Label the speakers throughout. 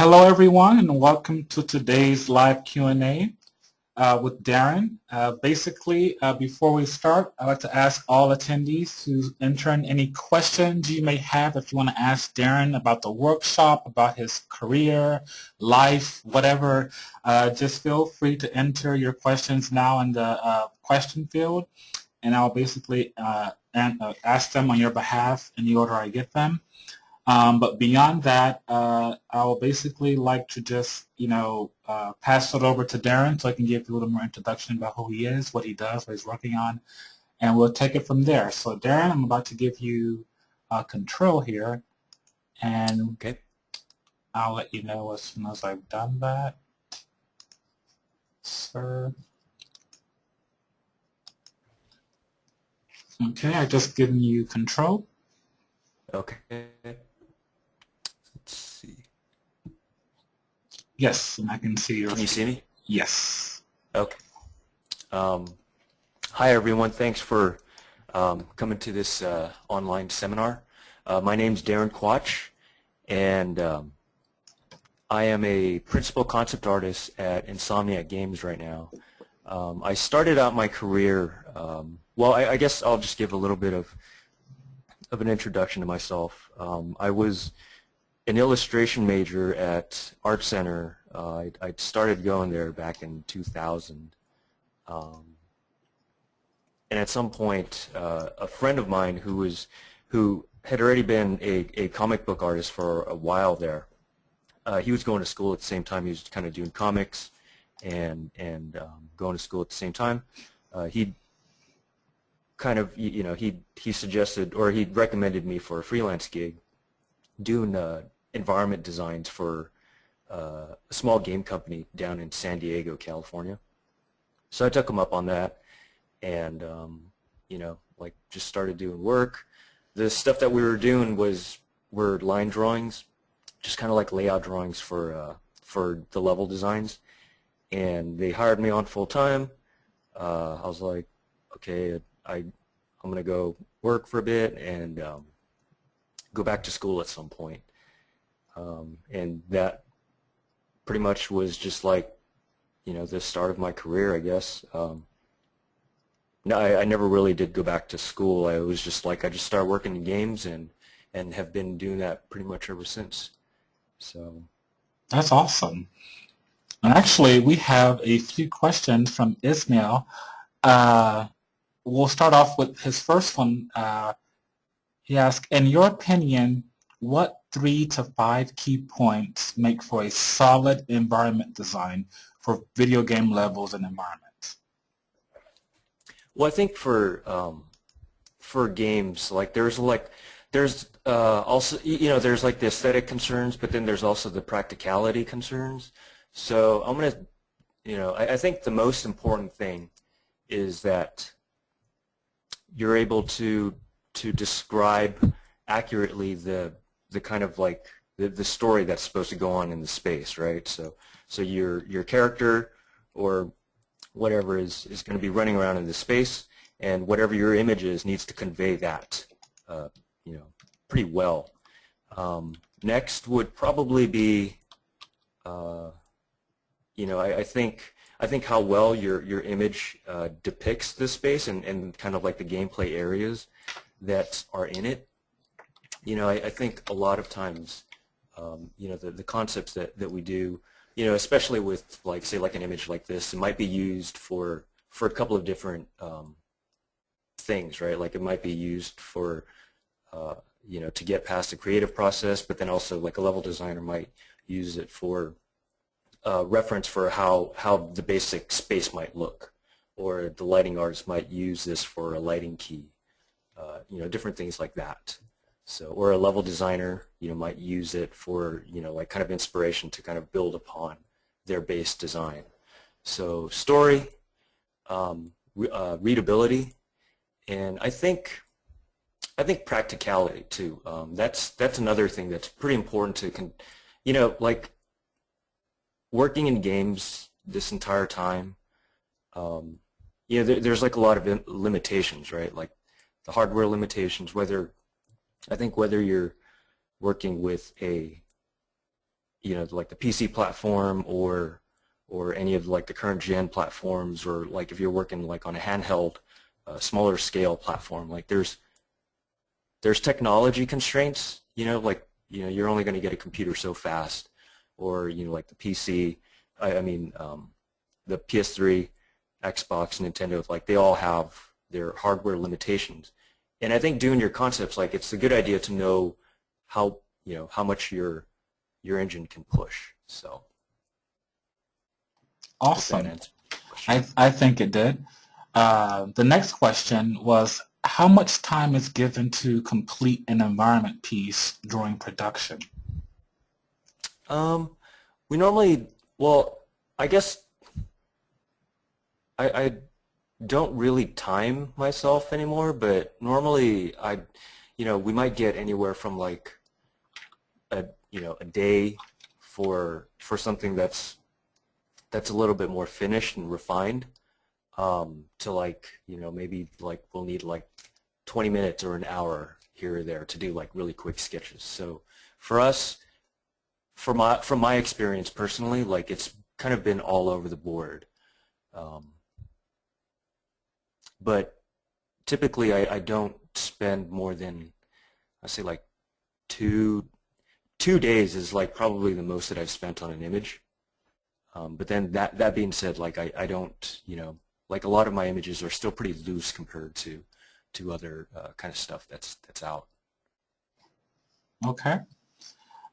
Speaker 1: Hello, everyone, and welcome to today's live Q&A with Darren. Before we start, I'd like to ask all attendees to enter in any questions you may have if you want to ask Darren about the workshop, about his career, life, whatever. Just feel free to enter your questions now in the question field, and I'll ask them on your behalf in the order I get them. But beyond that, I will basically like to just, pass it over to Darren so I can give you a little more introduction about who he is, what he does, what he's working on, and we'll take it from there. So Darren, I'm about to give you control here, and
Speaker 2: okay.
Speaker 1: I'll let you know as soon as I've done that, sir. Okay, I just given you control.
Speaker 2: Okay. Let's see.
Speaker 1: Yes, and I can see your.
Speaker 2: Can you see me?
Speaker 1: Yes.
Speaker 2: Okay. Hi everyone. Thanks for coming to this online seminar. My name's Darren Quach, and I am a principal concept artist at Insomniac Games right now. I started out my career. Well, I guess I'll just give a little bit of an introduction to myself. I was an illustration major at Art Center. I started going there back in 2000. And at some point, a friend of mine who had already been a comic book artist for a while there, he was going to school at the same time. He was kind of doing comics and going to school at the same time. He kind of, he suggested, or he recommended me for a freelance gig doing environment designs for a small game company down in San Diego, California. So I took him up on that, and just started doing work. The stuff that we were doing were line drawings, just kind of like layout drawings for the level designs, and they hired me on full time. I was like, okay, I'm going to go work for a bit and go back to school at some point. And that pretty much was just like, the start of my career, I guess. No, I never really did go back to school. I was just like, I just started working in games and have been doing that pretty much ever since. So
Speaker 1: That's awesome. And actually, we have a few questions from Ismail. We'll start off with his first one. He asked, in your opinion, what 3 to 5 key points make for a solid environment design for video game levels and environments?
Speaker 2: well, I think for games, like there's also, there's like the aesthetic concerns, but then there's also the practicality concerns. So I'm gonna, I think the most important thing is that you're able to describe accurately the kind of like the story that's supposed to go on in the space, right? So your character or whatever is going to be running around in the space, and whatever your image is needs to convey that, pretty well. Next would probably be, I think how well your image depicts the space and kind of like the gameplay areas that are in it. I think a lot of times, the concepts that we do, especially with like, say, like an image like this, it might be used for a couple of different things, right? Like it might be used for, to get past the creative process, but then also like a level designer might use it for reference for how the basic space might look, or the lighting artist might use this for a lighting key, different things like that. So, or a level designer, might use it for, like kind of inspiration to kind of build upon their base design. So story, readability, and I think practicality too. That's another thing that's pretty important to, like working in games this entire time. There's like a lot of limitations, right? Like the hardware limitations. Whether you're working with a like the PC platform or any of like the current gen platforms, or like if you're working like on a handheld, smaller scale platform, like there's technology constraints, like you're only going to get a computer so fast, or like the PC, I mean the PS3, Xbox, Nintendo, like they all have their hardware limitations. And I think doing your concepts, like it's a good idea to know how how much your engine can push. So hope that
Speaker 1: Awesome.
Speaker 2: answers the question.
Speaker 1: I think it did. The next question was, how much time is given to complete an environment piece during production?
Speaker 2: We normally, well, I guess I don't really time myself anymore, but normally we might get anywhere from like a day for something that's a little bit more finished and refined, to like maybe like we'll need like 20 minutes or an hour here or there to do like really quick sketches. So for us, from my experience personally, like it's kind of been all over the board. Um, but typically I don't spend more than, I say like two 2 days is like probably the most that I've spent on an image. But then that being said, like I don't, like a lot of my images are still pretty loose compared to other kind of stuff that's out.
Speaker 1: Okay.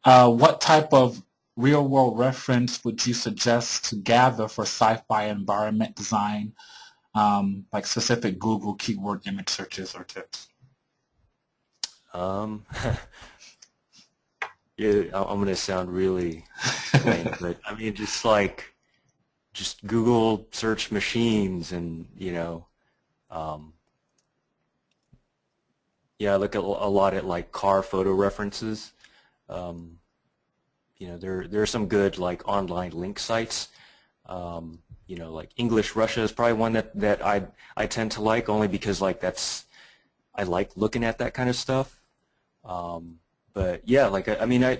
Speaker 1: What type of real-world reference would you suggest to gather for sci-fi environment design, like specific Google keyword image searches or tips?
Speaker 2: Um, yeah, I'm gonna sound really lame, but I mean just Google search machines, and um, yeah, I look at a lot at like car photo references. Um, there are some good like online link sites. Like English Russia is probably one that I tend to like, only because like I like looking at that kind of stuff. But yeah, like I mean I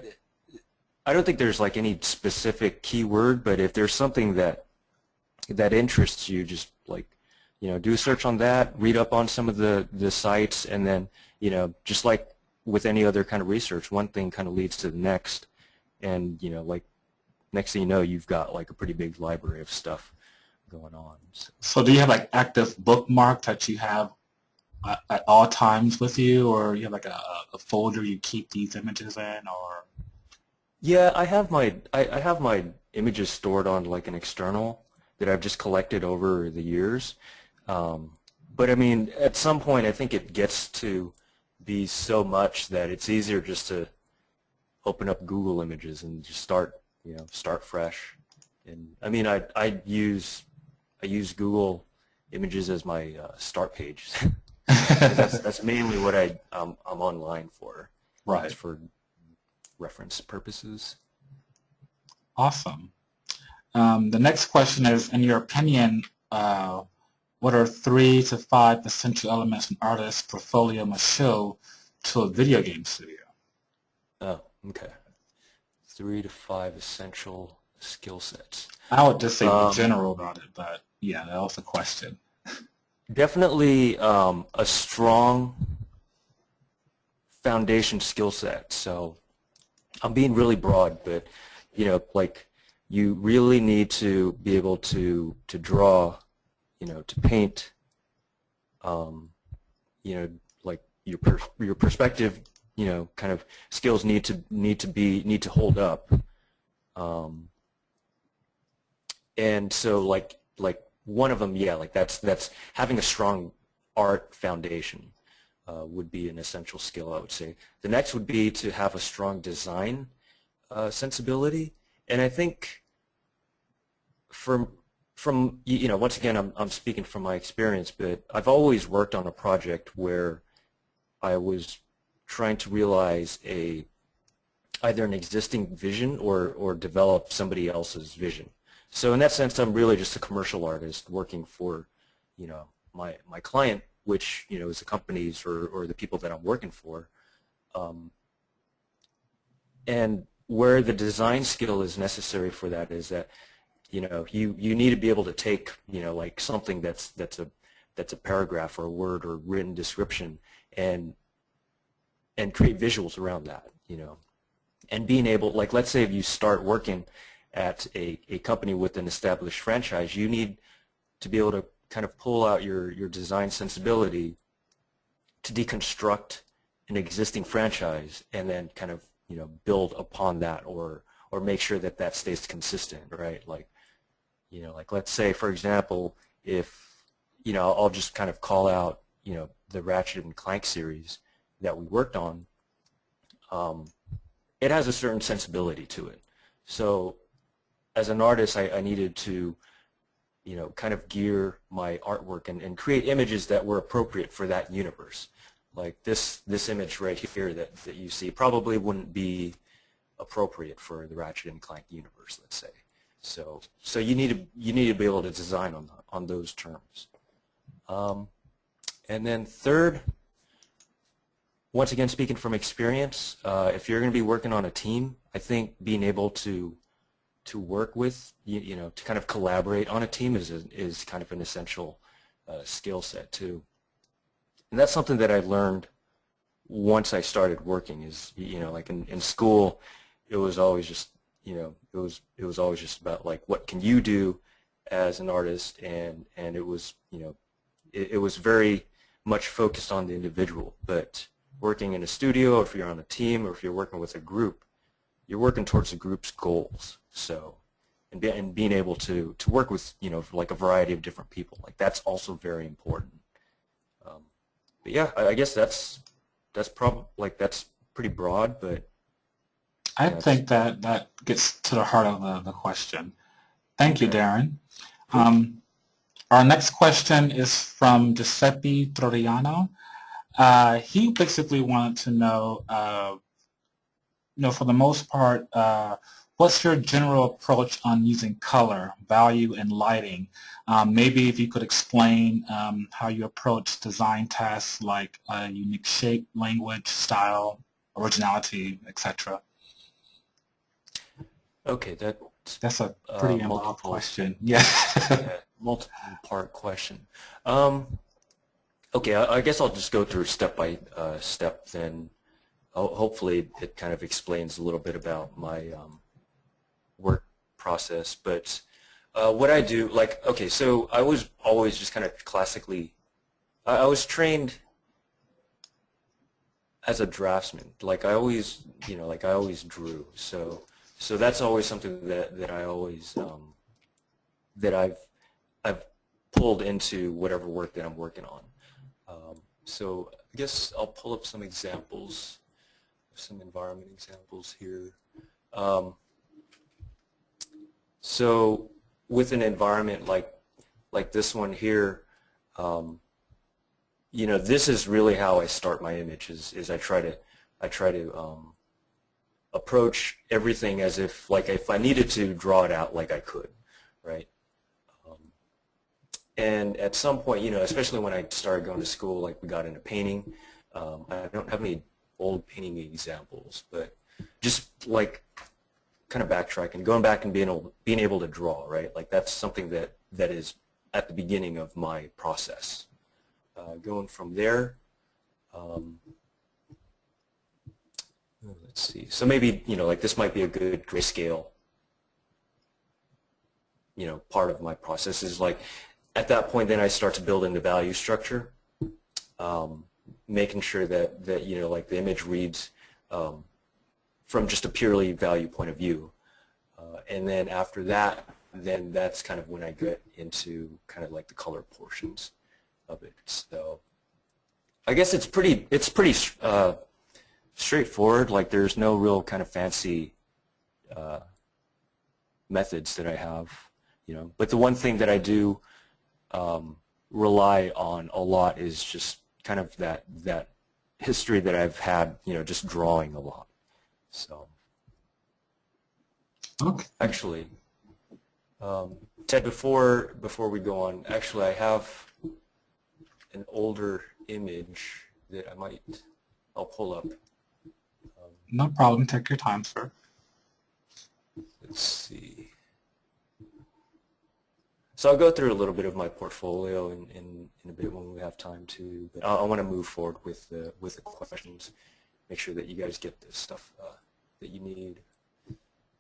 Speaker 2: don't think there's like any specific keyword, but if there's something that interests you, just like do a search on that, read up on some of the sites, and then just like with any other kind of research, one thing kind of leads to the next, and like next thing you know, you've got like a pretty big library of stuff going on. So.
Speaker 1: So do you have like active bookmark that you have at all times with you, or you have like a folder you keep these images in, or?
Speaker 2: Yeah, I have my images stored on like an external that I've just collected over the years. Um, but I mean, at some point, I think it gets to be so much that it's easier just to open up Google Images and just start fresh. And I mean, I use Google Images as my start page. That's mainly what I'm online for. It's
Speaker 1: Right.
Speaker 2: for reference purposes.
Speaker 1: Awesome. The next question is, in your opinion, what are 3 to 5 essential elements an artist's portfolio must show to a video game studio?
Speaker 2: Oh, okay. 3 to 5 essential skill sets.
Speaker 1: I would just say be
Speaker 2: Um,
Speaker 1: general about it, but yeah, that was a question.
Speaker 2: Definitely a strong foundation skill set. So I'm being really broad, but like you really need to be able to draw, to paint, um, like your perspective, kind of skills need to hold up. Um, and so like one of them, yeah, like that's having a strong art foundation would be an essential skill, I would say. The next would be to have a strong design sensibility, and I think from once again, I'm speaking from my experience, but I've always worked on a project where I was trying to realize either an existing vision or develop somebody else's vision. So in that sense, I'm really just a commercial artist working for, my client, which is the companies or the people that I'm working for, um, and where the design skill is necessary for that is that, you need to be able to take, like something that's a paragraph or a word or written description and create visuals around that, and being able, like, let's say if you start working at a company with an established franchise, you need to be able to kind of pull out your design sensibility to deconstruct an existing franchise and then kind of, build upon that or make sure that that stays consistent, right? Like, like let's say, for example, if, I'll just kind of call out, the Ratchet and Clank series that we worked on. It has a certain sensibility to it. So as an artist, I needed to, kind of gear my artwork and create images that were appropriate for that universe. Like this image right here that you see probably wouldn't be appropriate for the Ratchet and Clank universe, let's say. So you need to be able to design on those terms. And then third, once again, speaking from experience, if you're going to be working on a team, I think being able to work with, to kind of collaborate on a team is kind of an essential skill set too. And that's something that I learned once I started working. Is like in school, it was always just it was always just about like what can you do as an artist, and it was it was very much focused on the individual. But working in a studio, or if you're on a team, or if you're working with a group, you're working towards the group's goals. So, and being able to work with like a variety of different people, like that's also very important. But yeah, I guess that's probably like that's pretty broad, but
Speaker 1: I think that gets to the heart of the question. Thank you, Darren. Our next question is from Giuseppe Troiano. He basically wanted to know, for the most part, what's your general approach on using color, value, and lighting? Maybe if you could explain how you approach design tasks like unique shape, language, style, originality, etc.
Speaker 2: Okay,
Speaker 1: that's a pretty involved question. Yeah.
Speaker 2: Yeah, multiple-part question. Okay, I guess I'll just go through step by step. Then hopefully it kind of explains a little bit about my work process. But what I do, like, okay, so I was always just kind of classically, I was trained as a draftsman. Like I always, like I always drew. So that's always something that I always that I've pulled into whatever work that I'm working on. So I guess I'll pull up some examples, some environment examples here. So with an environment like this one here, this is really how I start my image. Is I try to approach everything as if I needed to draw it out like I could, right? And at some point, especially when I started going to school, like we got into painting. I don't have any old painting examples, but just like kind of backtracking, going back and being able to draw, right? Like that's something that is at the beginning of my process. Going from there, let's see. So maybe like this might be a good grayscale. Part of my process is like at that point, then I start to build in the value structure, making sure that like the image reads from just a purely value point of view, and then after that, then that's kind of when I get into kind of like the color portions of it. So I guess it's pretty straightforward. Like there's no real kind of fancy methods that I have, But the one thing that I do rely on a lot is just kind of that history that I've had, just drawing a lot. So,
Speaker 1: okay.
Speaker 2: Actually, Ted, before we go on, actually I have an older image that I'll pull up.
Speaker 1: No problem. Take your time, sir.
Speaker 2: let's see. So I'll go through a little bit of my portfolio in a bit when we have time to. But I want to move forward with the questions. Make sure that you guys get the stuff that you need.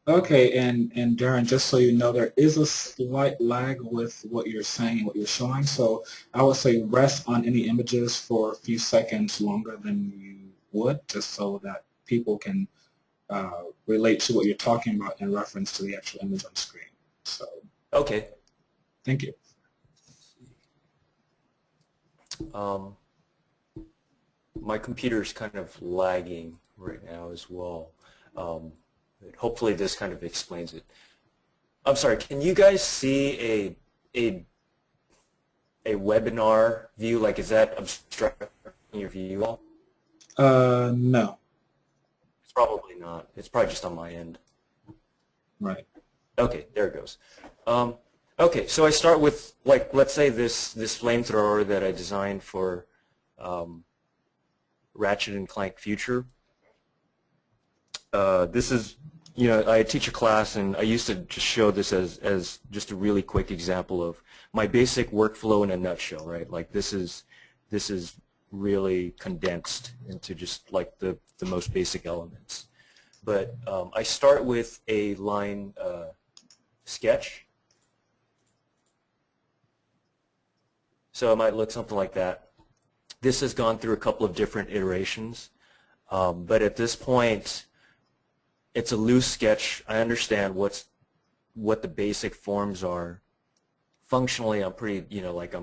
Speaker 1: Okay, and Darren, just so you know, there is a slight lag with what you're saying, what you're showing. So I would say rest on any images for a few seconds longer than you would, just so that people can relate to what you're talking about in reference to the actual image on screen. So
Speaker 2: Okay.
Speaker 1: thank you.
Speaker 2: My computer's kind of lagging right now as well. Hopefully this kind of explains it. I'm sorry, can you guys see a webinar view? Like, is that obstructing your view?
Speaker 1: No.
Speaker 2: It's probably not. It's probably just on my end.
Speaker 1: Right.
Speaker 2: Okay, there it goes. Okay, so I start with, like, let's say this flamethrower that I designed for Ratchet and Clank Future. This is, you know, I teach a class, and I used to just show this as just a really quick example of my basic workflow in a nutshell, right? Like this is really condensed into just like the most basic elements. But I start with a line sketch. So it might look something like that. This has gone through a couple of different iterations, but at this point, it's a loose sketch. I understand what the basic forms are. Functionally, I'm pretty, you know, like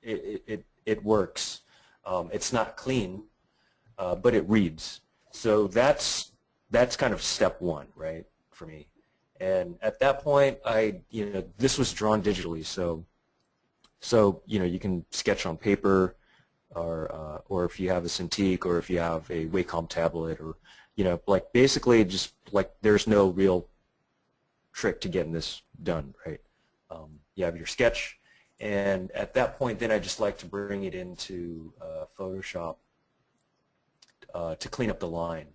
Speaker 2: it works. It's not clean, but it reads. So that's kind of step one, right, for me. And at that point, you know, this was drawn digitally, so you know, you can sketch on paper, or if you have a Cintiq, or if you have a Wacom tablet, or you know, like basically just like there's no real trick to getting this done, right? You have your sketch, and at that point, then I just like to bring it into Photoshop to clean up the line.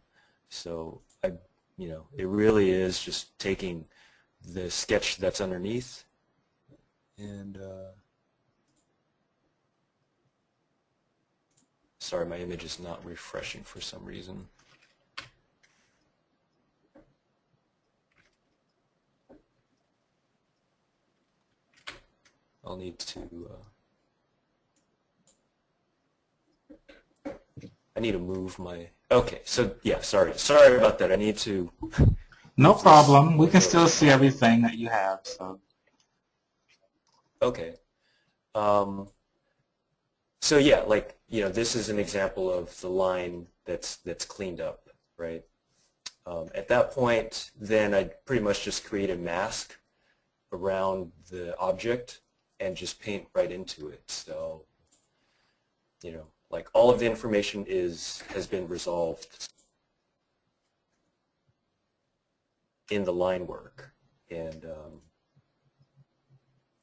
Speaker 2: So you know, it really is just taking the sketch that's underneath and sorry, my image is not refreshing for some reason. I'll need to I need to move my, okay, so yeah, sorry about that. I need to
Speaker 1: No problem. We can still see everything that you have. So.
Speaker 2: Okay. So yeah, like, you know, this is an example of the line that's cleaned up, right? At that point, then I pretty much just create a mask around the object and just paint right into it. So, you know, like all of the information has been resolved in the line work, and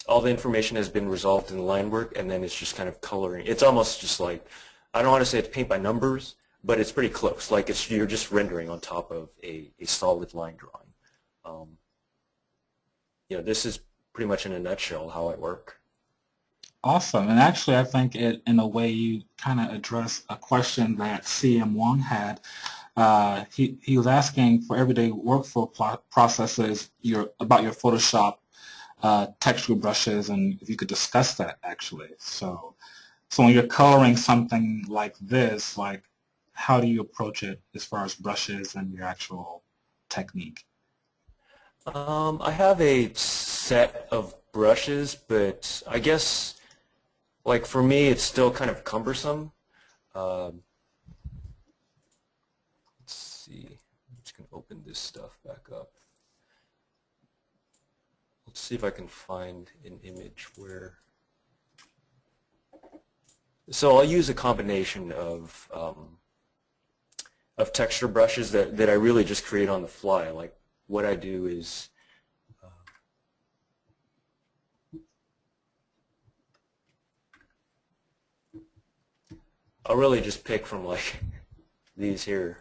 Speaker 2: all the information has been resolved in the line work, and then it's just kind of coloring. It's almost just like, I don't want to say it's paint by numbers, but it's pretty close. Like you're just rendering on top of a solid line drawing. You know, this is pretty much in a nutshell how I work.
Speaker 1: Awesome. And actually, I think in a way you kind of address a question that CM Wong had. He was asking for everyday workflow processes about your Photoshop texture brushes, and if you could discuss that actually. So when you're coloring something like this, like how do you approach it as far as brushes and your actual technique?
Speaker 2: I have a set of brushes, but I guess, like for me, it's still kind of cumbersome. Let's see. I'm just going to open this stuff back up. Let's see if I can find an image where. So I'll use a combination of texture brushes that I really just create on the fly. Like what I do is I'll really just pick from like these here,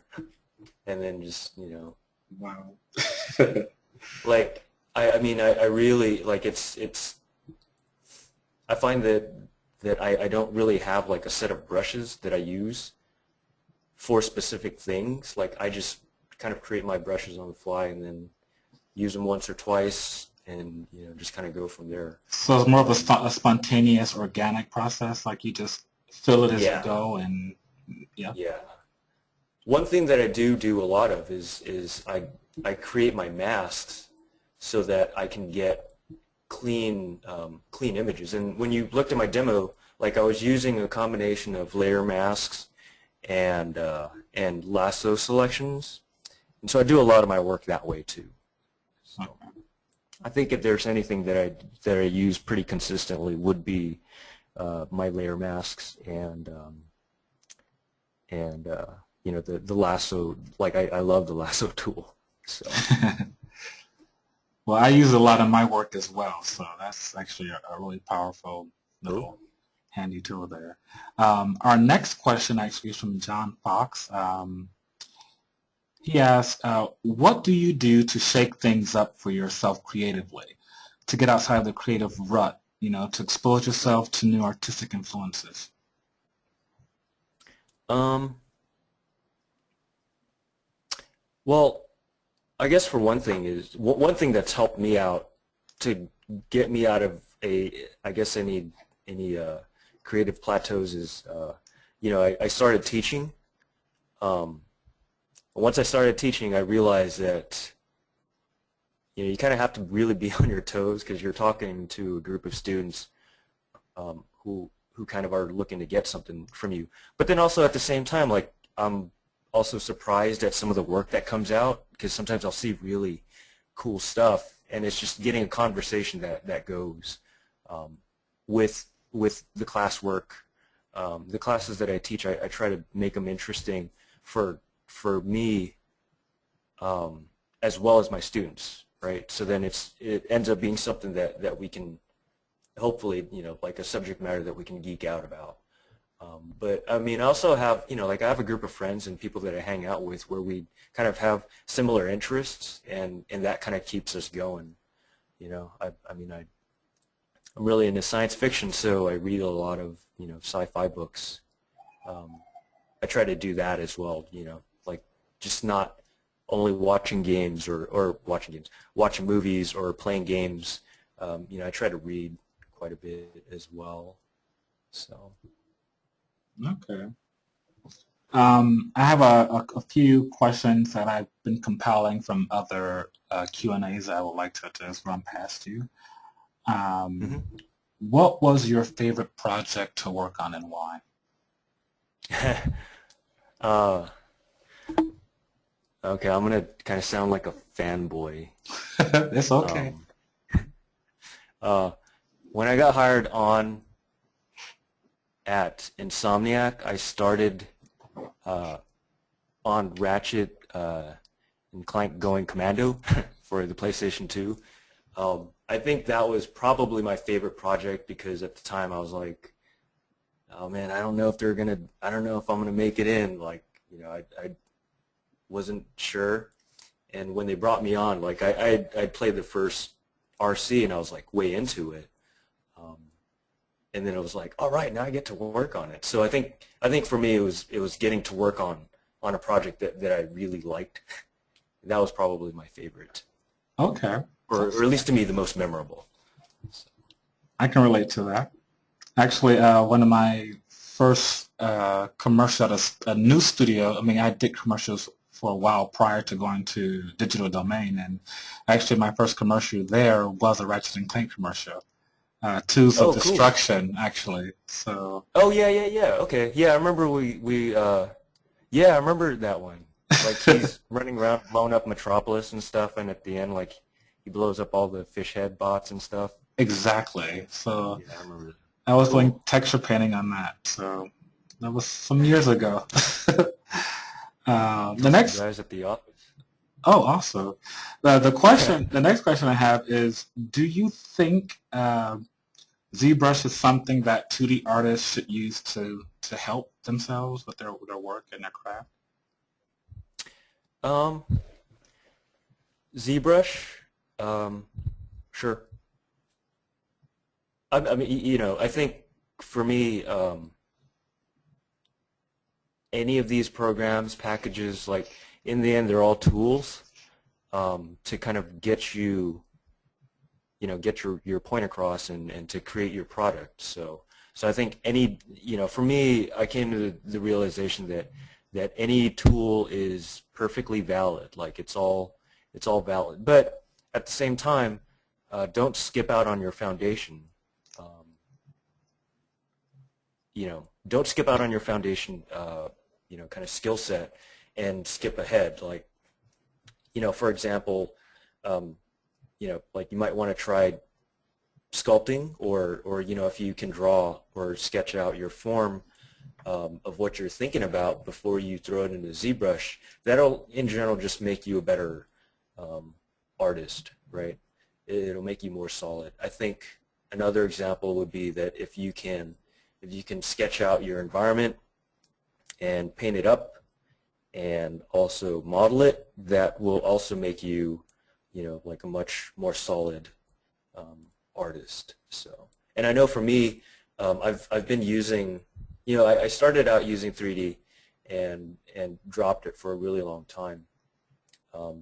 Speaker 2: and then just, you know.
Speaker 1: Wow.
Speaker 2: Like, I mean, I really, like, I find that I don't really have like a set of brushes that I use for specific things. Like, I just kind of create my brushes on the fly and then use them once or twice and, just kind of go from there.
Speaker 1: So it's more of a,
Speaker 2: Um,
Speaker 1: a spontaneous, organic process. Like you just feel it as you
Speaker 2: yeah,
Speaker 1: go, and yeah.
Speaker 2: yeah. One thing that I do a lot of is I create my masks so that I can get clean images. And when you looked at my demo, like I was using a combination of layer masks and lasso selections, and so I do a lot of my work that way too. So I think if there's anything that I use pretty consistently would be my layer masks and the lasso. Like I love the lasso tool. So
Speaker 1: Well, I use a lot in my work as well, so that's actually a really powerful
Speaker 2: cool.
Speaker 1: little handy tool there. Our next question actually is from John Fox. He asks, what do you do to shake things up for yourself creatively, to get outside the creative rut, to expose yourself to new artistic influences?
Speaker 2: Um, well, I guess for one thing is one thing that's helped me out to get me out of I guess any creative plateaus is I started teaching. Um, Once I started teaching, I realized that you kind of have to really be on your toes because you're talking to a group of students who kind of are looking to get something from you. But then also at the same time, like I'm also surprised at some of the work that comes out because sometimes I'll see really cool stuff, and it's just getting a conversation that goes with the classwork. The classes that I teach, I try to make them interesting for me as well as my students, right? So then it ends up being something that we can hopefully, like a subject matter that we can geek out about. But I mean, I also have, like I have a group of friends and people that I hang out with where we kind of have similar interests, and that kind of keeps us going. I mean, I'm really into science fiction, so I read a lot of, sci-fi books. I try to do that as well, like just not only watching games or watching movies or playing games. I try to read quite a bit as well. So.
Speaker 1: Okay. I have a few questions that I've been compiling from other Q&As that I would like to just run past you.
Speaker 2: Mhm.
Speaker 1: What was your favorite project to work on and why?
Speaker 2: uh, okay, I'm gonna kind of sound like a fanboy.
Speaker 1: It's okay.
Speaker 2: Um, when I got hired on at Insomniac, I started on Ratchet and Clank Going Commando for the PlayStation 2. I think that was probably my favorite project because at the time I was like, oh man, I don't know if I'm gonna make it in. Like, I wasn't sure. And when they brought me on, like I'd played the first RC and I was like way into it. Um, and then it was like, all right, now I get to work on it. So I think for me it was getting to work on a project that I really liked. That was probably my favorite,
Speaker 1: Okay.
Speaker 2: or at least to me the most memorable.
Speaker 1: I can relate to that. Actually, one of my first commercial at a new studio, I mean, I did commercials for a while prior to going to Digital Domain, and actually my first commercial there was a Ratchet and Clank commercial. Tools of
Speaker 2: Oh, cool.
Speaker 1: Destruction, actually. So,
Speaker 2: Oh yeah, yeah, yeah. Okay, yeah, I remember yeah, I remember that one. Like he's running around blowing up Metropolis and stuff, and at the end, like he blows up all the fish head bots and stuff.
Speaker 1: exactly. So
Speaker 2: Yeah, I remember that.
Speaker 1: I was doing
Speaker 2: Cool.
Speaker 1: texture painting on that. So that was some years ago.
Speaker 2: You
Speaker 1: The
Speaker 2: know some
Speaker 1: next
Speaker 2: guys at the office.
Speaker 1: Oh, also, the next question I have is: do you think ZBrush is something that 2D artists should use to help themselves with their work and their craft?
Speaker 2: Um, ZBrush. Sure. I mean, I think for me, any of these programs, packages, like in the end, they're all tools to kind of get you, get your point across and to create your product. So I think for me, I came to the realization that any tool is perfectly valid. Like it's all valid. But at the same time, don't skip out on your foundation. Don't skip out on your foundation, kind of skill set and skip ahead. Like, for example, like you might want to try sculpting or if you can draw or sketch out your form of what you're thinking about before you throw it into ZBrush, that'll in general just make you a better artist, right? It'll make you more solid. I think another example would be that if you can sketch out your environment and paint it up and also model it, that will also make you, like a much more solid artist. So, and I know for me, I've been using, I started out using 3D and dropped it for a really long time.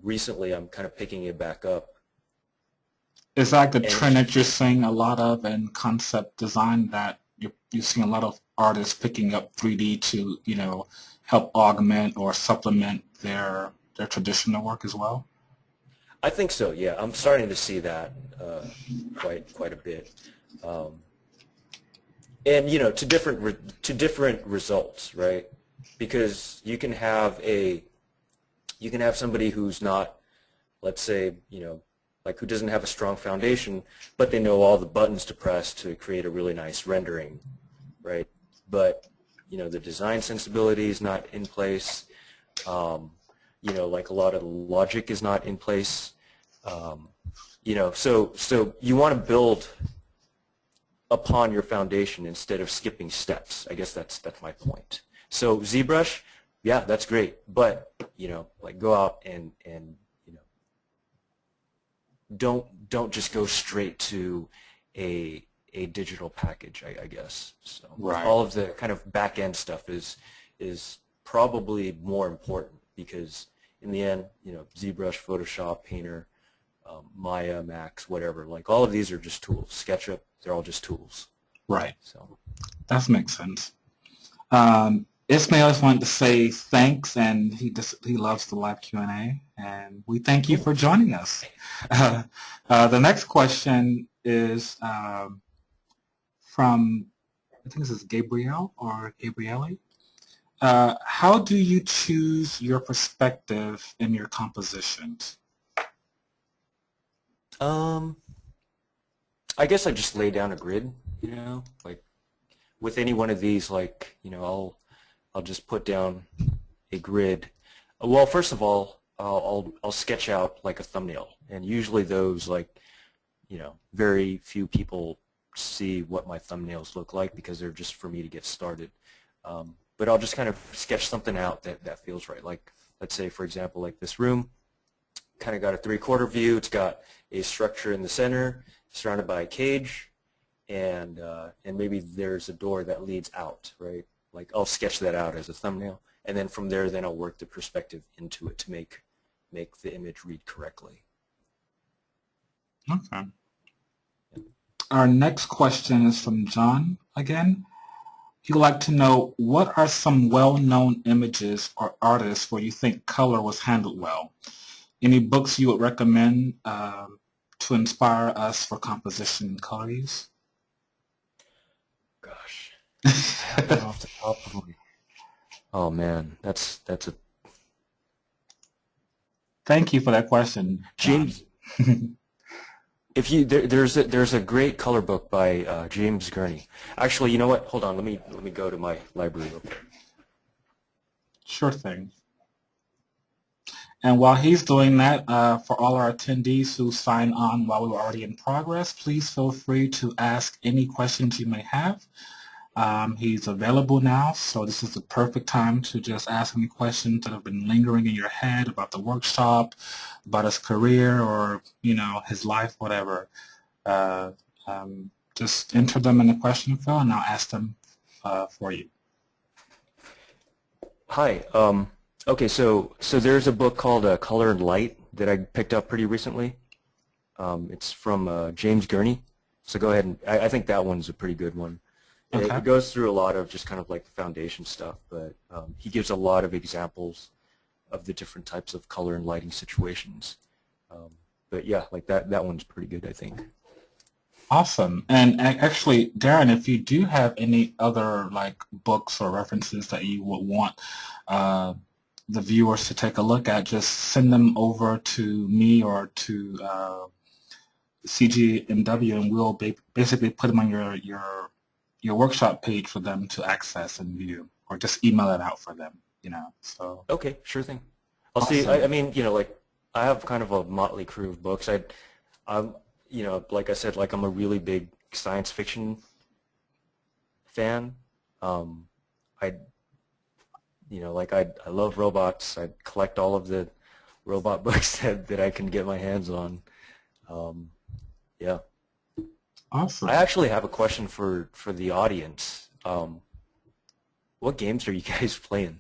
Speaker 2: Recently, I'm kind of picking it back up.
Speaker 1: Is that the trend that you're seeing a lot of in concept design, that you're seeing a lot of artists picking up 3D to, help augment or supplement their traditional work as well?
Speaker 2: I think so. Yeah, I'm starting to see that quite a bit, and to different results, right? Because you can have somebody who's not, let's say, like who doesn't have a strong foundation, but they know all the buttons to press to create a really nice rendering, right? But the design sensibility is not in place. Like a lot of the logic is not in place. So you want to build upon your foundation instead of skipping steps. I guess that's my point. So ZBrush, yeah, that's great, but like go out and don't just go straight to a digital package, I guess. So
Speaker 1: right.
Speaker 2: All of the kind of back end stuff is probably more important, because in the end, ZBrush, Photoshop, Painter, Maya, Max, whatever, like all of these are just tools. SketchUp, they're all just tools.
Speaker 1: Right.
Speaker 2: So
Speaker 1: that makes sense. Ismail just wanted to say thanks, and he loves the live Q&A, and we thank you for joining us. The next question is from, I think this is Gabrielle or Gabriele. How do you choose your perspective in your compositions?
Speaker 2: I guess I just lay down a grid, like with any one of these, like, I'll just put down a grid. Well, first of all, I'll sketch out like a thumbnail, and usually those, like, very few people see what my thumbnails look like because they're just for me to get started. But I'll just kind of sketch something out that feels right. Like, let's say, for example, like this room, kind of got a 3/4 view. It's got a structure in the center, surrounded by a cage, and maybe there's a door that leads out, right? Like, I'll sketch that out as a thumbnail, and then from there, then I'll work the perspective into it to make the image read correctly.
Speaker 1: Okay. Our next question is from John again. He'd like to know, what are some well-known images or artists where you think color was handled well? Any books you would recommend to inspire us for composition and color use?
Speaker 2: Gosh, I have that off the top of my... Oh man, that's a...
Speaker 1: Thank you for that question,
Speaker 2: James. If you there's a great color book by James Gurney. Actually, you know what? Hold on. Let me go to my library real quick.
Speaker 1: Sure thing. And while he's doing that, for all our attendees who sign on while we were already in progress, please feel free to ask any questions you may have. He's available now, so this is the perfect time to just ask any questions that have been lingering in your head about the workshop, about his career, or his life, whatever. Uh, just enter them in the question field, and I'll ask them for you.
Speaker 2: Hi. Okay, so there's a book called Color and Light that I picked up pretty recently. It's from James Gurney. So go ahead and I think that one's a pretty good one.
Speaker 1: Okay.
Speaker 2: It goes through a lot of just kind of like the foundation stuff, but he gives a lot of examples of the different types of color and lighting situations. But yeah, like that one's pretty good, I think.
Speaker 1: Awesome. And actually, Darren, if you do have any other like books or references that you would want the viewers to take a look at, just send them over to me or to CGMW, and we'll basically put them on your workshop page for them to access and view, or just email it out for them. So.
Speaker 2: Okay, sure thing. I'll see.
Speaker 1: Awesome.
Speaker 2: I mean, like I have kind of a motley crew of books. I'm, like I said, like I'm a really big science fiction fan. I, like I love robots. I collect all of the robot books that I can get my hands on. Yeah.
Speaker 1: Awesome.
Speaker 2: I actually have a question for the audience. What games are you guys playing?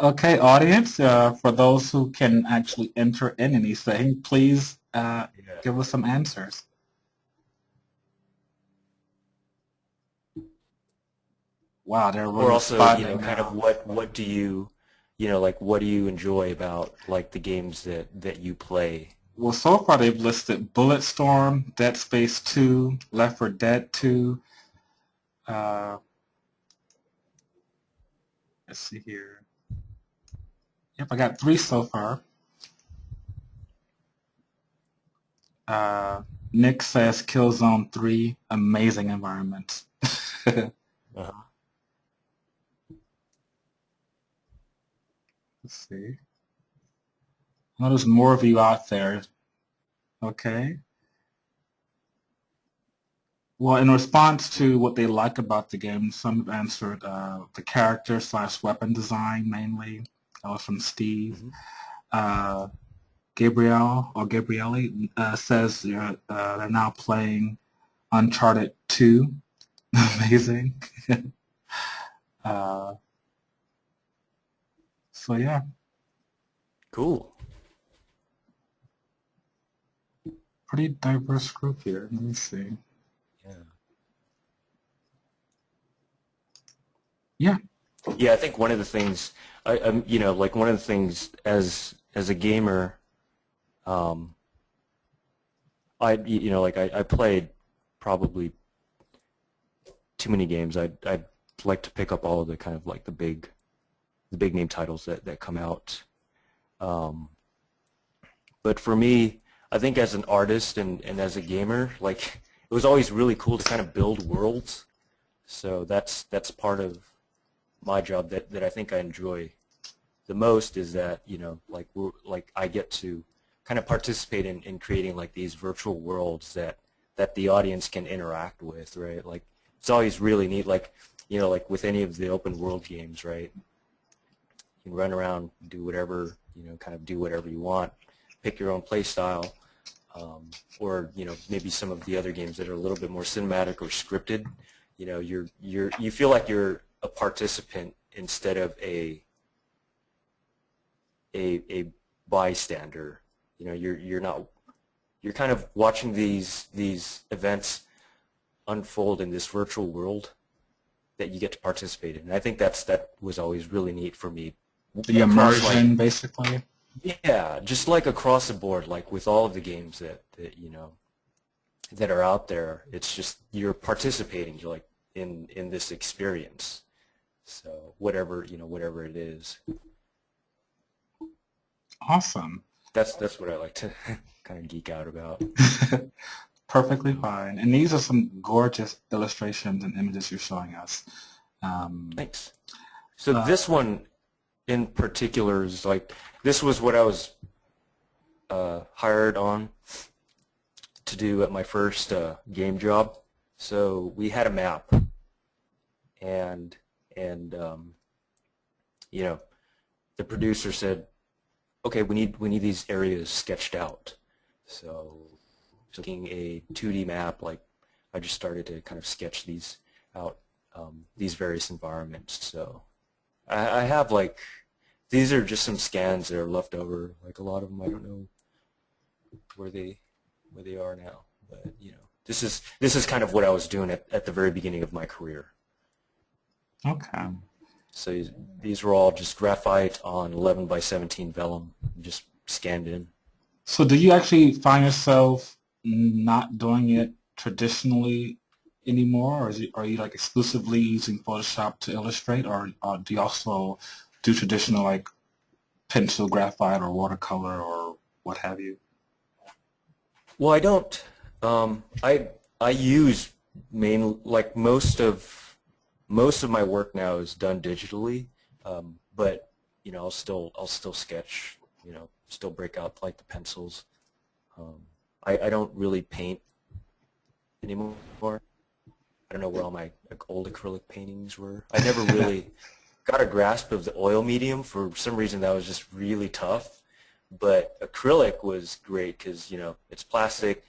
Speaker 1: Okay, audience, for those who can actually enter in anything, please give us some answers. Wow, they're really
Speaker 2: Or also,
Speaker 1: spotting
Speaker 2: kind of
Speaker 1: now.
Speaker 2: what do you, like what do you enjoy about like the games that you play?
Speaker 1: Well, so far they've listed Bulletstorm, Dead Space 2, Left 4 Dead 2. Let's see here. Yep, I got 3 so far. Nick says Killzone 3, amazing environments.
Speaker 2: Uh-huh.
Speaker 1: Let's see. I know there's more of you out there. Okay. Well, in response to what they like about the game, some have answered the character/weapon design mainly. That was from Steve.
Speaker 2: Mm-hmm.
Speaker 1: Gabrielle or Gabriele says they're now playing Uncharted 2. Amazing. So yeah.
Speaker 2: Cool.
Speaker 1: Pretty diverse group here. Let me see.
Speaker 2: Yeah.
Speaker 1: Yeah.
Speaker 2: Yeah, I think one of the things, like one of the things as a gamer, I played probably too many games. I'd like to pick up all of the kind of like the big name titles that come out. But for me, I think as an artist and as a gamer, like it was always really cool to kind of build worlds. So that's part of my job that I think I enjoy the most is that, like I get to kind of participate in creating like these virtual worlds that the audience can interact with, right? Like it's always really neat, like, like with any of the open world games, right? You can run around, do whatever, kind of do whatever you want, pick your own play style, or, maybe some of the other games that are a little bit more cinematic or scripted, you feel like you're a participant instead of a bystander. You're kind of watching these events unfold in this virtual world that you get to participate in. And I think that was always really neat for me.
Speaker 1: The immersion, basically.
Speaker 2: Yeah, just like across the board, like with all of the games that that are out there, it's just you're participating. You're like in this experience. So whatever it is.
Speaker 1: Awesome.
Speaker 2: That's what I like to kind of geek out about.
Speaker 1: Perfectly fine. And these are some gorgeous illustrations and images you're showing us.
Speaker 2: Thanks. So this one in particular is like, this was what I was hired on to do at my first game job. So we had a map and you know, the producer said, okay, we need these areas sketched out. So taking a 2D map, like I just started to kind of sketch these out, these various environments. So I have like, these are just some scans that are left over. Like a lot of them, I don't know where they are now, but you know, this is kind of what I was doing at the very beginning of my career.
Speaker 1: Okay.
Speaker 2: So these were all just graphite on 11 by 17 vellum, just scanned in.
Speaker 1: So do you actually find yourself not doing it traditionally anymore, or are you like exclusively using Photoshop to illustrate, or do you also do traditional like pencil, graphite, or watercolor, or what have you?
Speaker 2: Well, I don't. I use like most of my work now is done digitally, but you know I'll still sketch. You know, still break out like the pencils. I don't really paint anymore. I don't know where all my old acrylic paintings were. I never really got a grasp of the oil medium. For some reason, that was just really tough. But acrylic was great because you know it's plastic.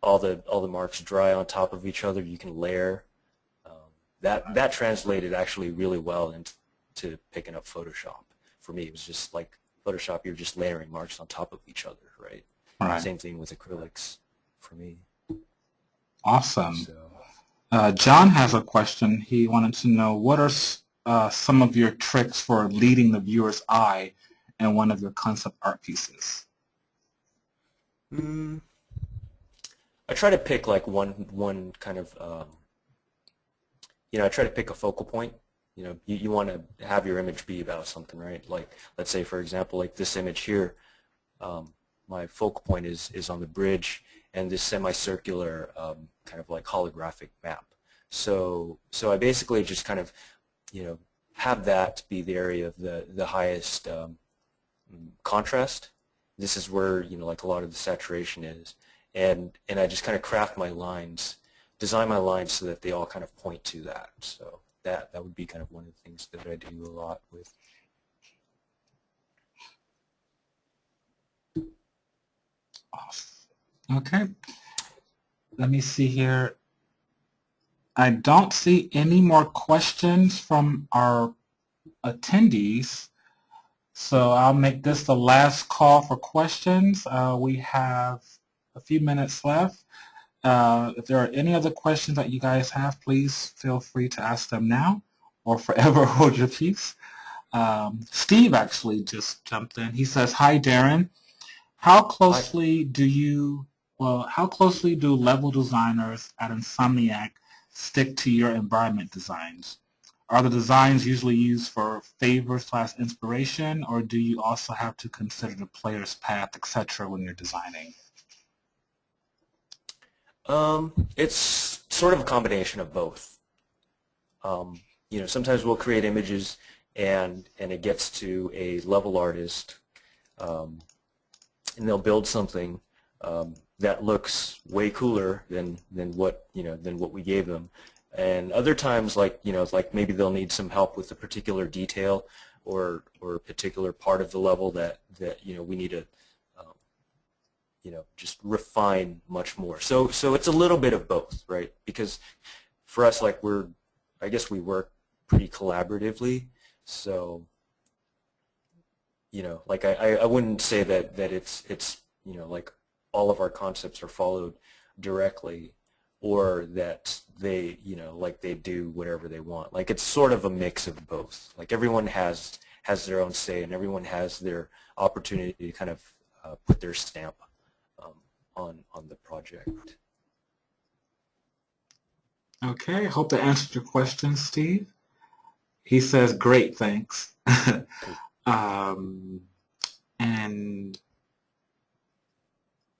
Speaker 2: All the marks dry on top of each other. You can layer. That translated actually really well into picking up Photoshop. For me, it was just like Photoshop. You're just layering marks on top of each other, right?
Speaker 1: Right.
Speaker 2: Same thing with acrylics for me.
Speaker 1: Awesome.
Speaker 2: So.
Speaker 1: John has a question. He wanted to know what are some of your tricks for leading the viewer's eye in one of your concept art pieces?
Speaker 2: I try to pick like one kind of you know, I try to pick a focal point. You know, you want to have your image be about something, right? Like, let's say, for example, like this image here, my focal point is on the bridge and this semicircular kind of like holographic map. So I basically just kind of, you know, have that be the area of the highest contrast. This is where, you know, like a lot of the saturation is. And I just kind of craft my lines, design my lines so that they all kind of point to that. So that would be kind of one of the things that I do a lot with.
Speaker 1: Okay. Let me see here. I don't see any more questions from our attendees, so I'll make this the last call for questions. We have a few minutes left. If there are any other questions that you guys have, please feel free to ask them now or forever hold your peace. Steve actually just jumped in. He says, "Hi, Darren. How closely how closely do level designers at Insomniac stick to your environment designs? Are the designs usually used for favor/inspiration, or do you also have to consider the player's path, etc., when you're designing?"
Speaker 2: It's sort of a combination of both. You know, sometimes we'll create images and it gets to a level artist and they'll build something that looks way cooler than what we gave them. And other times, like like maybe they'll need some help with a particular detail or a particular part of the level that we need to just refine much more. So it's a little bit of both, right? Because for us, like I guess we work pretty collaboratively. So like I wouldn't say that it's like all of our concepts are followed directly, or that they like they do whatever they want. Like it's sort of a mix of both. Like everyone has their own say, and everyone has their opportunity to kind of put their stamp on the project.
Speaker 1: Okay, hope that answered your question, Steve. He says, "Great, thanks." And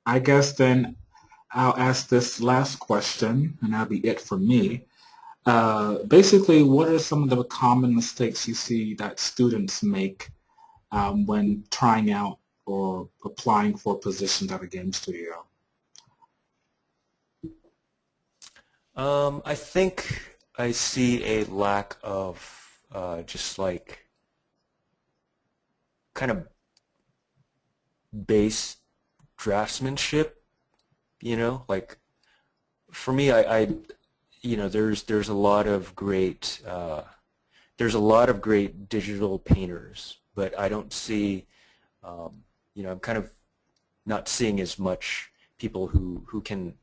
Speaker 1: I guess then I'll ask this last question, and that'll be it for me. Basically, what are some of the common mistakes you see that students make when trying out or applying for positions at a game studio?
Speaker 2: I think I see a lack of just like kind of base draftsmanship, like for me, there's a lot of great digital painters, but I don't see, I'm kind of not seeing as much people who can,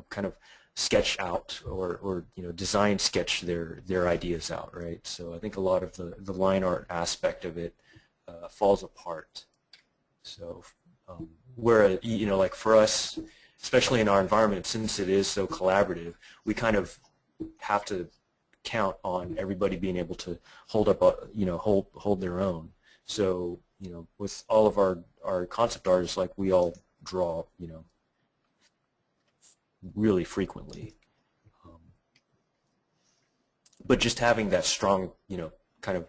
Speaker 2: kind of sketch out or design sketch their ideas out, right? So I think a lot of the line art aspect of it falls apart. So where, like for us, especially in our environment, since it is so collaborative, we kind of have to count on everybody being able to hold up, hold their own. So, with all of our concept artists, like we all draw, really frequently. But just having that strong, kind of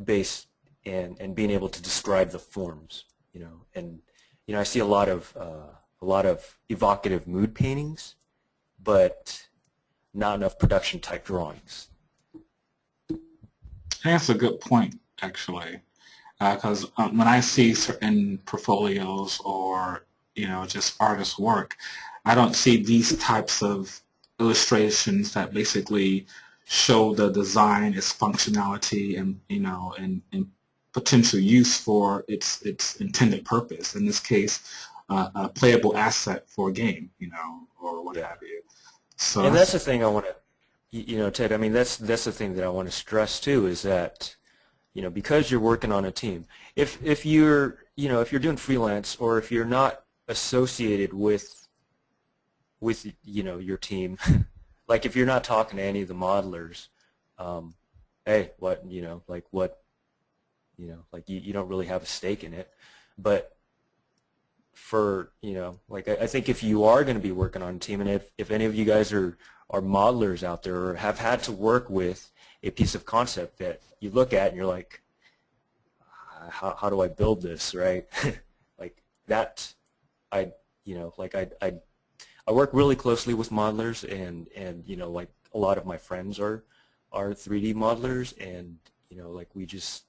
Speaker 2: base and being able to describe the forms, and I see a lot of evocative mood paintings, but not enough production type drawings.
Speaker 1: I think that's a good point, actually, because when I see certain portfolios or just artist work, I don't see these types of illustrations that basically show the design, its functionality, and potential use for its intended purpose. In this case, a playable asset for a game, or what have you. So
Speaker 2: And that's the thing I want to, Ted. I mean, that's the thing that I want to stress too is that, because you're working on a team, if you're doing freelance or if you're not associated with your team, like if you're not talking to any of the modelers, hey, what like you don't really have a stake in it. But for like I think if you are going to be working on a team, and if any of you guys are modelers out there or have had to work with a piece of concept that you look at and you're like, how do I build this, right? Like that, like I work really closely with modelers, and like a lot of my friends are 3D modelers, and like we just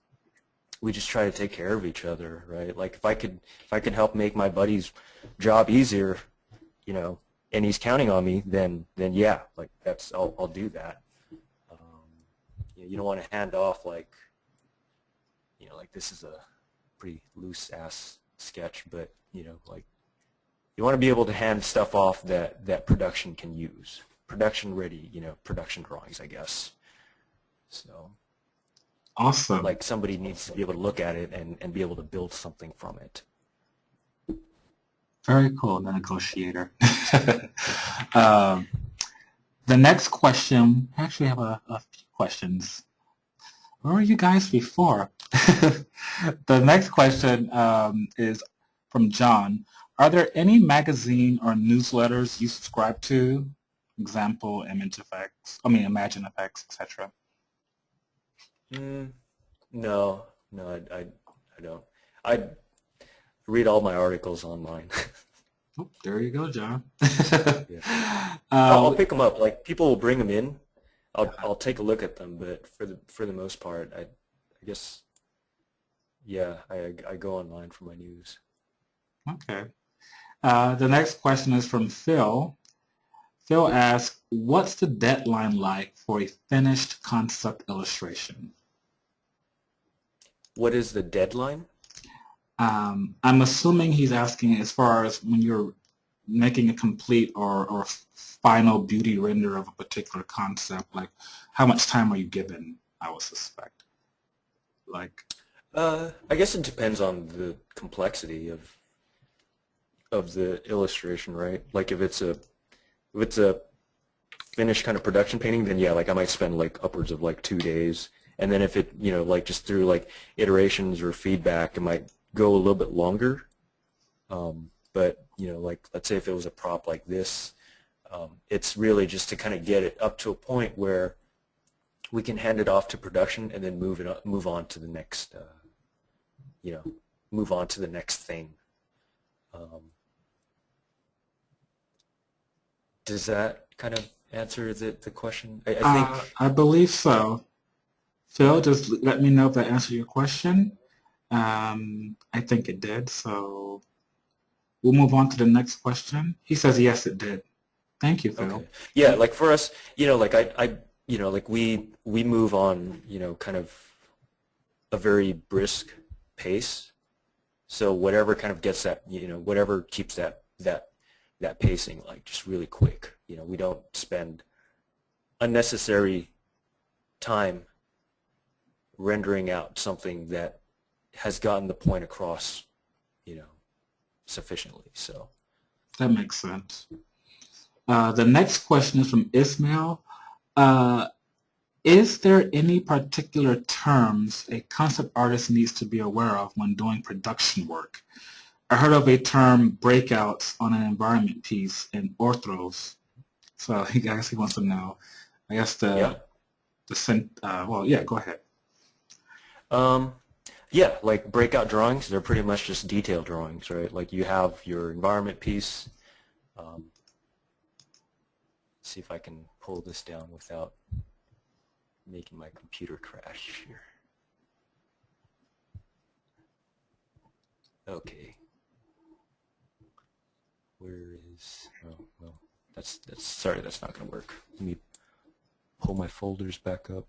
Speaker 2: try to take care of each other, right? Like if I could help make my buddy's job easier, and he's counting on me, then yeah, like I'll do that. You don't want to hand off like like this is a pretty loose ass sketch, but like you want to be able to hand stuff off that production can use, production ready, production drawings, I guess. So.
Speaker 1: awesome.
Speaker 2: Like somebody needs to be able to look at it and be able to build something from it.
Speaker 1: Very cool, the negotiator. um, the next question, I actually have a few questions. Where were you guys before? The next question is from John. Are there any magazine or newsletters you subscribe to? Example, Imagine Effects, etc.
Speaker 2: No, I don't. I read all my articles online.
Speaker 1: Oh, there you go, John.
Speaker 2: Yeah. I'll pick them up. Like people will bring them in. I'll take a look at them, but for the most part, I guess yeah, I go online for my news.
Speaker 1: Okay. The next question is from Phil. Phil asks, what's the deadline like for a finished concept illustration?
Speaker 2: What is the deadline?
Speaker 1: I'm assuming he's asking as far as when you're making a complete or final beauty render of a particular concept, like how much time are you given, I would suspect. Like,
Speaker 2: I guess it depends on the complexity of the illustration, right? Like if it's a finished kind of production painting, then yeah, like I might spend like upwards of like 2 days. And then if it, like just through like iterations or feedback, it might go a little bit longer. But, like let's say if it was a prop like this, it's really just to kind of get it up to a point where we can hand it off to production and then move on to the next, move on to the next thing. Does that kind of answer the question? I think.
Speaker 1: I believe so. Phil, just let me know if that answered your question. I think it did, so we'll move on to the next question. He says yes, it did. Thank you, Phil.
Speaker 2: Okay. Yeah, like for us, like like we move on, kind of a very brisk pace. So whatever kind of gets that, whatever keeps that pacing like just really quick. We don't spend unnecessary time rendering out something that has gotten the point across, sufficiently. So
Speaker 1: That makes sense. The next question is from Ismail. Uh, is there any particular terms a concept artist needs to be aware of when doing production work? I heard of a term breakouts on an environment piece in orthros. So I guess he wants to know. I guess
Speaker 2: yeah.
Speaker 1: well, yeah, go ahead.
Speaker 2: Yeah, like breakout drawings, they're pretty much just detail drawings, right? Like you have your environment piece. See if I can pull this down without making my computer crash here. Okay. Where is, oh, well, sorry, that's not going to work. Let me pull my folders back up.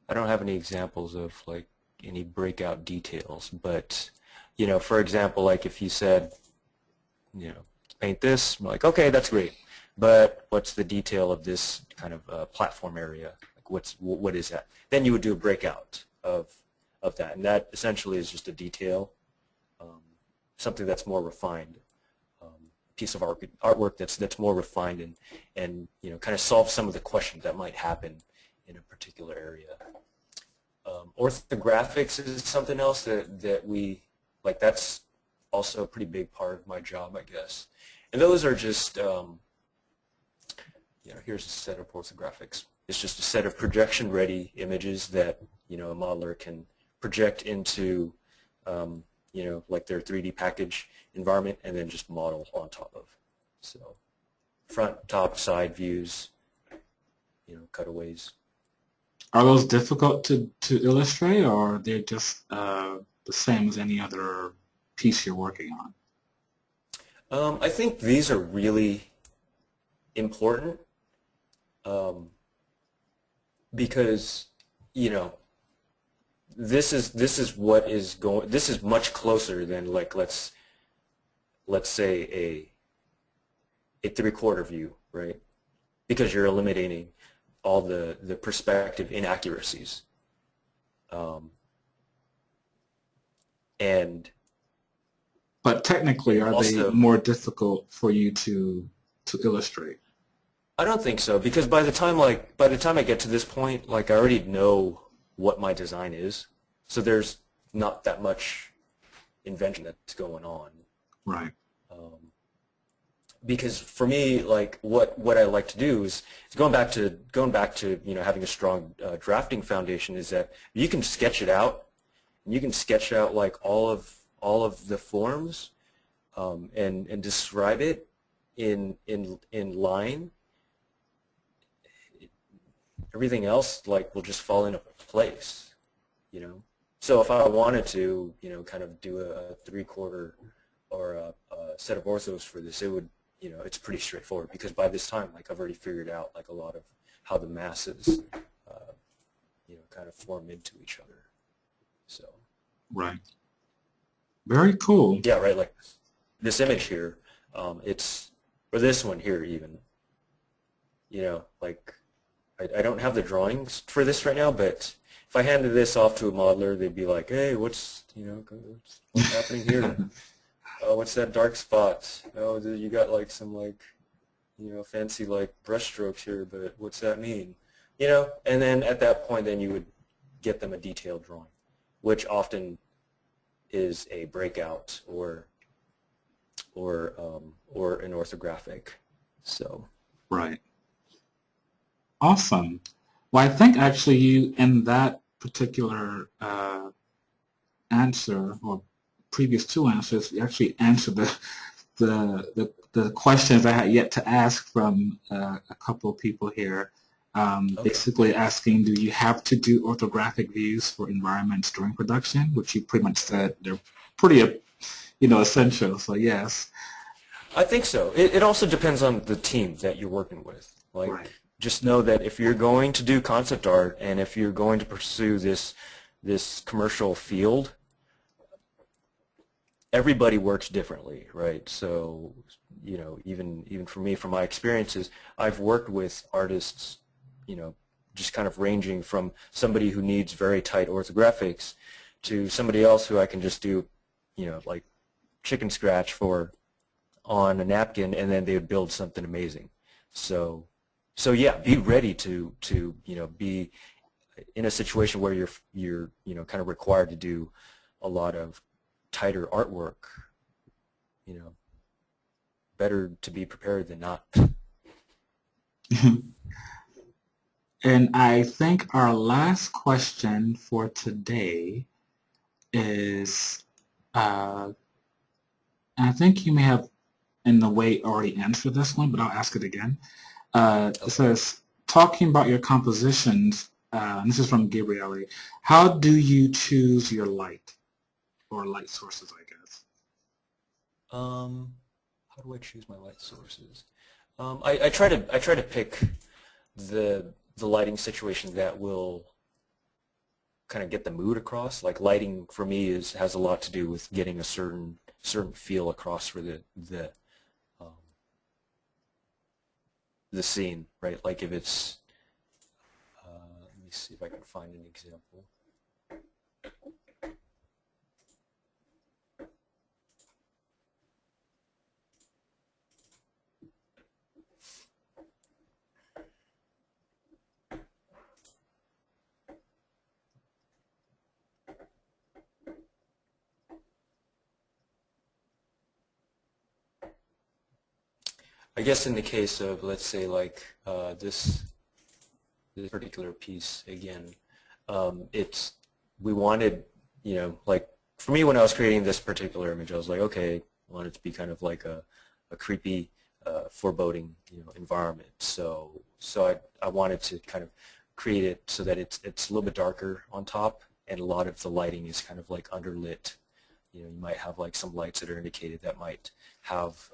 Speaker 2: I don't have any examples of like any breakout details, but for example, like if you said, paint this, I'm like, okay, that's great, but what's the detail of this kind of platform area? Like what is that? Then you would do a breakout of that, and that essentially is just a detail, something that's more refined, piece of artwork that's more refined and kind of solves some of the questions that might happen in a particular area. Orthographics is something else that we like. That's also a pretty big part of my job, I guess. And those are just here's a set of orthographics. It's just a set of projection-ready images that a modeler can project into like their 3D package environment and then just model on top of. So front, top, side views, cutaways.
Speaker 1: Are those difficult to illustrate, or are they just the same as any other piece you're working on?
Speaker 2: I think these are really important because this is what is going. This is much closer than like let's say a 3/4 view, right? Because you're eliminating all the perspective inaccuracies, and
Speaker 1: but technically, are
Speaker 2: also,
Speaker 1: they more difficult for you to illustrate?
Speaker 2: I don't think so, because by the time I get to this point, like I already know what my design is, so there's not that much invention that's going on.
Speaker 1: Right.
Speaker 2: Because for me, like what I like to do is going back to having a strong drafting foundation is that you can sketch it out, and you can sketch out like all of the forms, and describe it in line. Everything else like will just fall into place, So if I wanted to, kind of do a 3/4 or a set of orthos for this, it would, it's pretty straightforward because by this time, like I've already figured out like a lot of how the masses, kind of form into each other. So.
Speaker 1: Right. Very cool.
Speaker 2: Yeah, right. Like this image here, or this one here even. Like I don't have the drawings for this right now, but if I handed this off to a modeler, they'd be like, "Hey, what's happening here? Oh, what's that dark spot? Oh, you got like some like, fancy like brush strokes here, but what's that mean?" And then at that point, then you would get them a detailed drawing, which often is a breakout or an orthographic. So.
Speaker 1: Right. Awesome. Well, I think actually you, in that particular answer, or previous two answers, you actually answered the questions I had yet to ask from a couple of people here.
Speaker 2: Okay.
Speaker 1: Basically asking, do you have to do orthographic views for environments during production? Which you pretty much said they're pretty, essential. So yes.
Speaker 2: I think so. It also depends on the team that you're working with.
Speaker 1: Right.
Speaker 2: Like, just know that if you're going to do concept art and if you're going to pursue this commercial field, everybody works differently, right? So, even for me, from my experiences, I've worked with artists, just kind of ranging from somebody who needs very tight orthographics to somebody else who I can just do, like chicken scratch for on a napkin, and then they would build something amazing. So yeah, be ready to be in a situation where you're kind of required to do a lot of tighter artwork. You know, better to be prepared than not.
Speaker 1: And I think our last question for today is, and I think you may have in a way already answered this one, but I'll ask it again. It
Speaker 2: Okay.
Speaker 1: says, talking about your compositions, and this is from Gabriele, how do you choose your light or light sources, I guess?
Speaker 2: How do I choose my light sources? I try to pick the lighting situation that will kind of get the mood across. Like lighting for me has a lot to do with getting a certain feel across for um, the scene, right? Like if it's let me see if I can find an example. I guess in the case of, let's say, like this particular piece again, it's we wanted, like for me when I was creating this particular image, I was like, okay, I want it to be kind of like a creepy, foreboding, environment. So I wanted to kind of create it so that it's a little bit darker on top, and a lot of the lighting is kind of like underlit. You might have like some lights that are indicated that might have,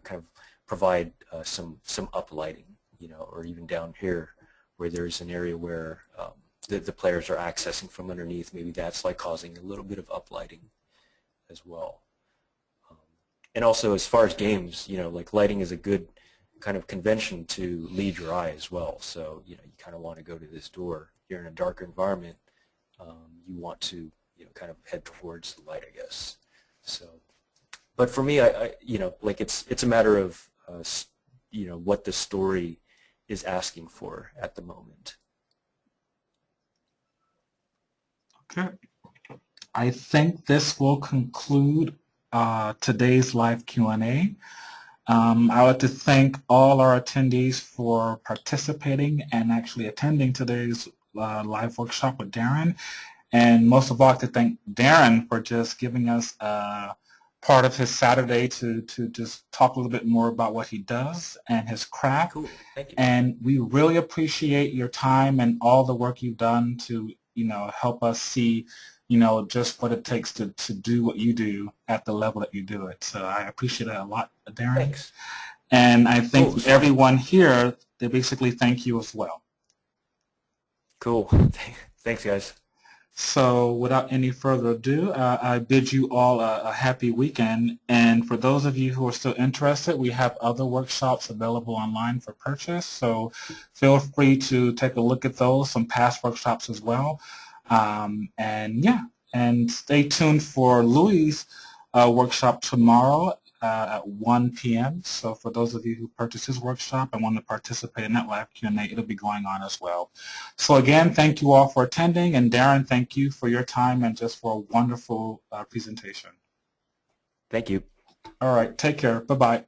Speaker 2: kind of provide some uplighting, or even down here where there's an area where the players are accessing from underneath. Maybe that's like causing a little bit of uplighting as well. Um, and also, as far as games, like lighting is a good kind of convention to lead your eye as well. So, you kind of want to go to this door. You're in a darker environment. You want to, kind of head towards the light, I guess. So, but for me, like it's a matter of, what the story is asking for at the moment.
Speaker 1: Okay. I think this will conclude today's live Q&A. I would like to thank all our attendees for participating and actually attending today's live workshop with Darren. And most of all, I'd like to thank Darren for just giving us part of his Saturday to just talk a little bit more about what he does and his craft.
Speaker 2: Cool. Thank you.
Speaker 1: And we really appreciate your time and all the work you've done to, help us see, just what it takes to do what you do at the level that you do it. So I appreciate it a lot, Darren.
Speaker 2: Thanks.
Speaker 1: And I think
Speaker 2: Cool.
Speaker 1: everyone here, they basically thank you as well.
Speaker 2: Cool. Thanks, guys.
Speaker 1: So without any further ado, I bid you all a happy weekend. And for those of you who are still interested, we have other workshops available online for purchase. So feel free to take a look at those, some past workshops as well. And yeah, and stay tuned for Louis' workshop tomorrow at 1 p.m. So for those of you who purchased his workshop and want to participate in that live Q&A, it'll be going on as well. So again, thank you all for attending, and Darren, thank you for your time and just for a wonderful presentation.
Speaker 2: Thank you.
Speaker 1: All right, take care. Bye-bye.